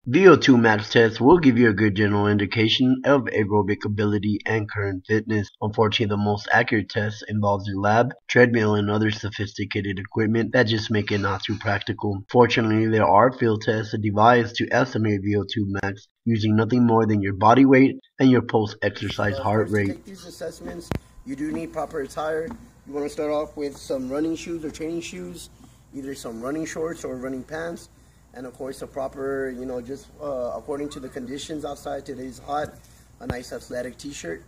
VO2 max tests will give you a good general indication of aerobic ability and current fitness. Unfortunately, the most accurate test involves a lab, treadmill, and other sophisticated equipment that just make it not too practical. Fortunately, there are field tests devised to estimate VO2 max using nothing more than your body weight and your post-exercise Of heart course, to rate. take these assessments, you do need proper attire. You want to start off with some running shoes or training shoes, either some running shorts or running pants, and of course a proper, just according to the conditions outside. Today's hot, a nice athletic t-shirt.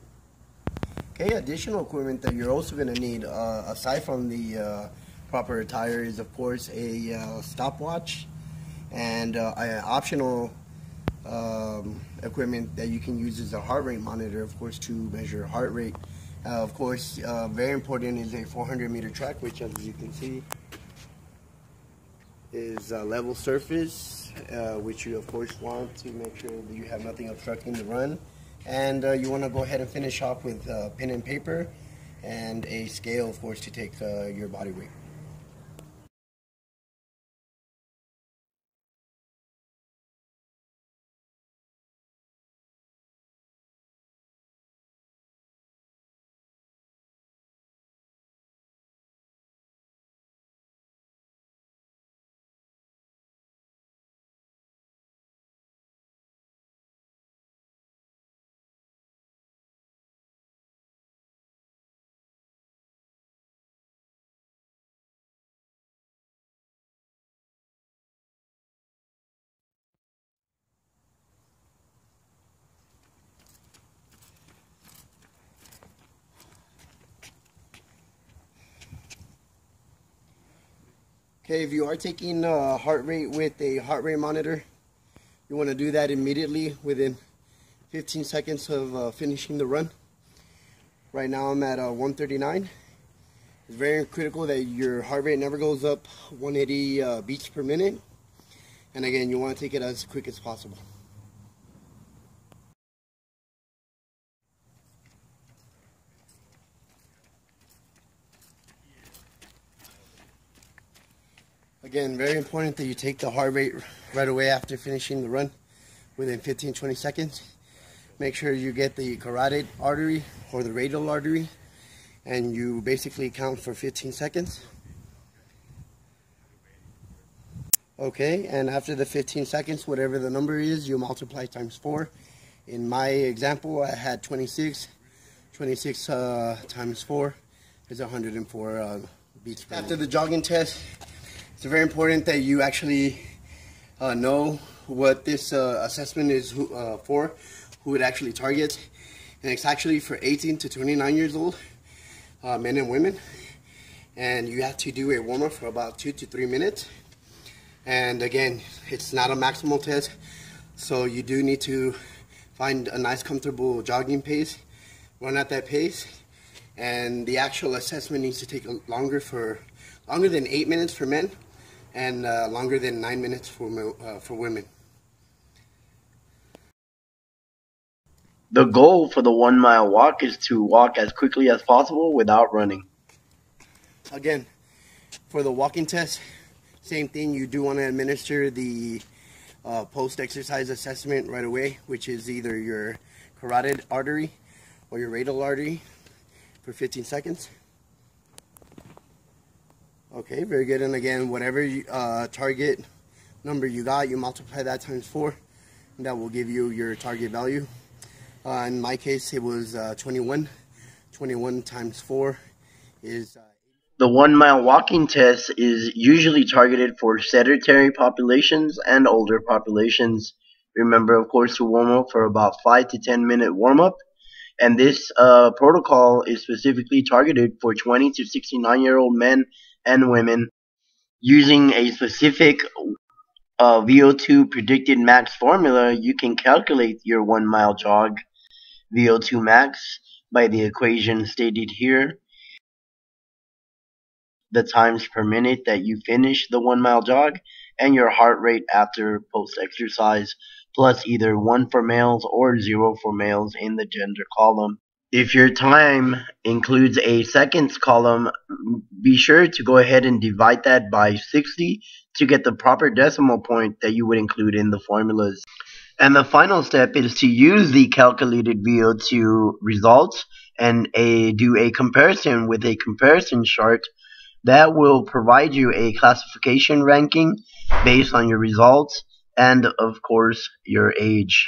Okay, additional equipment that you're also going to need, aside from the proper attire, is of course a stopwatch and an optional equipment that you can use is a heart rate monitor, of course, to measure heart rate. Of course, very important is a 400-meter track, which, as you can see, is level surface, which you, of course, want to make sure that you have nothing obstructing the run. And you want to go ahead and finish off with pen and paper and a scale, of course, to take your body weight. Okay, if you are taking heart rate with a heart rate monitor, you want to do that immediately within 15 seconds of finishing the run. Right now I'm at 139. It's very critical that your heart rate never goes up 180 beats per minute. And again, you want to take it as quick as possible. Again, very important that you take the heart rate right away after finishing the run within 15-20 seconds. Make sure you get the carotid artery or the radial artery, and you basically count for 15 seconds. Okay, and after the 15 seconds, whatever the number is, you multiply times 4. In my example, I had 26. 26 times 4 is 104 beats per minute. After the jogging test, it's very important that you actually know what this assessment is for, who it actually targets. And it's actually for 18 to 29 years old, men and women. And you have to do a warm-up for about 2 to 3 minutes. And again, it's not a maximal test, so you do need to find a nice comfortable jogging pace, run at that pace, and the actual assessment needs to take longer than 8 minutes for men, and longer than 9 minutes for women. The goal for the 1 mile walk is to walk as quickly as possible without running. Again, for the walking test, same thing, you do want to administer the post-exercise assessment right away, which is either your carotid artery or your radial artery for 15 seconds. Okay, very good. And again, whatever target number you got, you multiply that times 4, and that will give you your target value. In my case, it was 21. 21 times 4 is... The 1 mile walking test is usually targeted for sedentary populations and older populations. Remember, of course, to warm up for about 5 to 10 minute warm up. And this protocol is specifically targeted for 20 to 69-year-old men and women. Using a specific VO2 predicted max formula, you can calculate your 1 mile jog VO2 max by the equation stated here. The times per minute that you finish the 1 mile jog, and your heart rate after post exercise, plus either 1 for males or 0 for males in the gender column. If your time includes a seconds column, be sure to go ahead and divide that by 60 to get the proper decimal point that you would include in the formulas. And the final step is to use the calculated VO2 results and do a comparison with a comparison chart that will provide you a classification ranking based on your results and, of course, your age.